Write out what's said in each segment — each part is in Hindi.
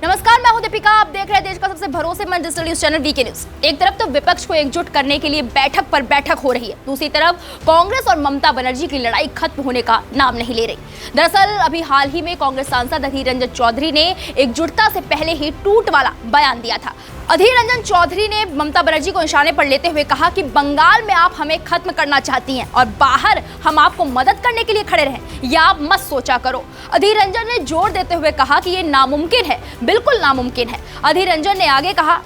नमस्कार, मैं हूं दीपिका। आप देख रहे हैं देश का सबसे भरोसेमंद digital news channel VK news. एक तरफ तो विपक्ष को एकजुट करने के लिए बैठक पर बैठक हो रही है, दूसरी तरफ कांग्रेस और ममता बनर्जी की लड़ाई खत्म होने का नाम नहीं ले रही। दरअसल अभी हाल ही में कांग्रेस सांसद अधीर रंजन चौधरी ने एकजुटता से पहले ही टूट वाला बयान दिया था। अधीर रंजन चौधरी ने ममता बनर्जी को निशाने पर लेते हुए कहा कि बंगाल में आप हमें खत्म करना चाहती हैं और बाहर हम आपको मदद करने के लिए खड़े रहें, या आप मत सोचा करो। अधीर रंजन ने जोर देते हुए कहा कि ये नामुमकिन है, बिल्कुल नामुमकिन है। अधीर रंजन ने आगे कहा,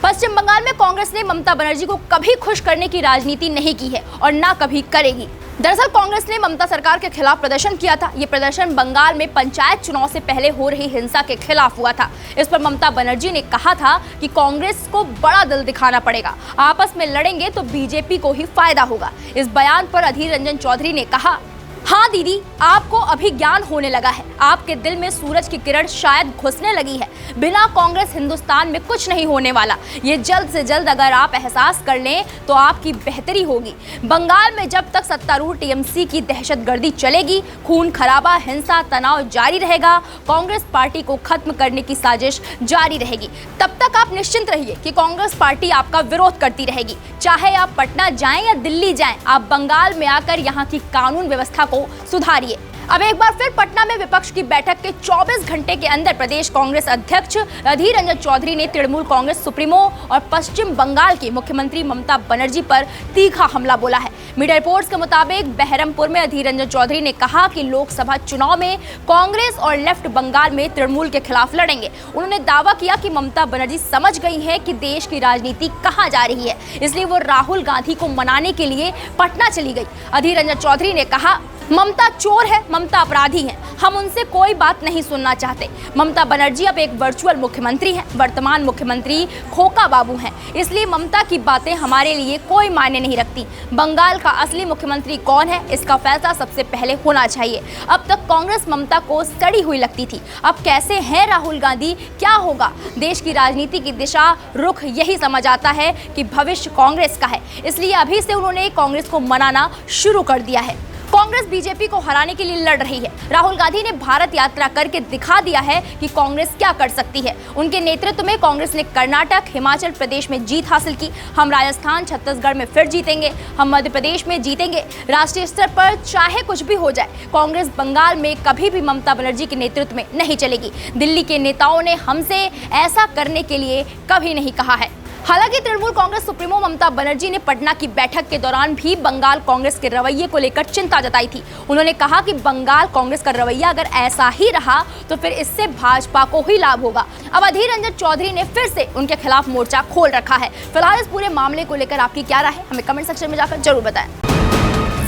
पश्चिम बंगाल में कांग्रेस ने ममता बनर्जी को कभी खुश करने की राजनीति नहीं की है और ना कभी करेगी। दरअसल कांग्रेस ने ममता सरकार के खिलाफ प्रदर्शन किया था। ये प्रदर्शन बंगाल में पंचायत चुनाव से पहले हो रही हिंसा के खिलाफ हुआ था। इस पर ममता बनर्जी ने कहा था कि कांग्रेस को बड़ा दिल दिखाना पड़ेगा, आपस में लड़ेंगे तो बीजेपी को ही फायदा होगा। इस बयान पर अधीर रंजन चौधरी ने कहा, हाँ दीदी, आपको अभी ज्ञान होने लगा है, आपके दिल में सूरज की किरण शायद घुसने लगी है। बिना कांग्रेस हिंदुस्तान में कुछ नहीं होने वाला। ये जल्द से जल्द अगर आप एहसास कर लें तो आपकी बेहतरी होगी। बंगाल में जब तक सत्तारूढ़ टीएमसी की दहशतगर्दी चलेगी, खून खराबा, हिंसा, तनाव जारी रहेगा, कांग्रेस पार्टी को खत्म करने की साजिश जारी रहेगी। तब तक आप निश्चिंत रहिए कि कांग्रेस पार्टी आपका विरोध करती रहेगी। चाहे आप पटना जाएं या दिल्ली जाएं, आप बंगाल में आकर यहाँ की कानून व्यवस्था को सुधारिए। अब एक बार फिर पटना में विपक्ष की बैठक के 24 घंटे के अंदर प्रदेश कांग्रेस अध्यक्ष अधीर रंजन चौधरी ने तृणमूल कांग्रेस सुप्रीमो और पश्चिम बंगाल की मुख्यमंत्री ममता बनर्जी पर तीखा हमला बोला है। मीडिया रिपोर्ट्स के मुताबिक बहरमपुर में अधीर रंजन चौधरी ने कहा कि लोकसभा चुनाव में कांग्रेस और लेफ्ट बंगाल में तृणमूल के खिलाफ लड़ेंगे। उन्होंने दावा किया कि ममता बनर्जी समझ गई है कि देश की राजनीति कहाँ जा रही है, इसलिए वो राहुल गांधी को मनाने के लिए पटना चली गई। अधीर रंजन चौधरी ने कहा, ममता चोर है, ममता अपराधी है, हम उनसे कोई बात नहीं सुनना चाहते। ममता बनर्जी अब एक वर्चुअल मुख्यमंत्री हैं, वर्तमान मुख्यमंत्री खोका बाबू हैं, इसलिए ममता की बातें हमारे लिए कोई मायने नहीं रखती। बंगाल का असली मुख्यमंत्री कौन है, इसका फैसला सबसे पहले होना चाहिए। अब तक कांग्रेस ममता को सड़ी हुई लगती थी, अब कैसे हैं राहुल गांधी, क्या होगा? देश की राजनीति की दिशा, रुख यही समझ आता है कि भविष्य कांग्रेस का है, इसलिए अभी से उन्होंने कांग्रेस को मनाना शुरू कर दिया है। कांग्रेस बीजेपी को हराने के लिए लड़ रही है। राहुल गांधी ने भारत यात्रा करके दिखा दिया है कि कांग्रेस क्या कर सकती है। उनके नेतृत्व में कांग्रेस ने कर्नाटक, हिमाचल प्रदेश में जीत हासिल की। हम राजस्थान, छत्तीसगढ़ में फिर जीतेंगे, हम मध्य प्रदेश में जीतेंगे। राष्ट्रीय स्तर पर चाहे कुछ भी हो जाए, कांग्रेस बंगाल में कभी भी ममता बनर्जी के नेतृत्व में नहीं चलेगी। दिल्ली के नेताओं ने हमसे ऐसा करने के लिए कभी नहीं कहा है। हालांकि तृणमूल कांग्रेस सुप्रीमो ममता बनर्जी ने पटना की बैठक के दौरान भी बंगाल कांग्रेस के रवैये को लेकर चिंता जताई थी। उन्होंने कहा कि बंगाल कांग्रेस का रवैया अगर ऐसा ही रहा तो फिर इससे भाजपा को ही लाभ होगा। अब अधीर रंजन चौधरी ने फिर से उनके खिलाफ मोर्चा खोल रखा है। फिलहाल इस पूरे मामले को लेकर आपकी क्या राय है, हमें कमेंट सेक्शन में जाकर जरूर बताएं।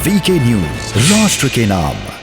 वीके न्यूज, राष्ट्र के नाम।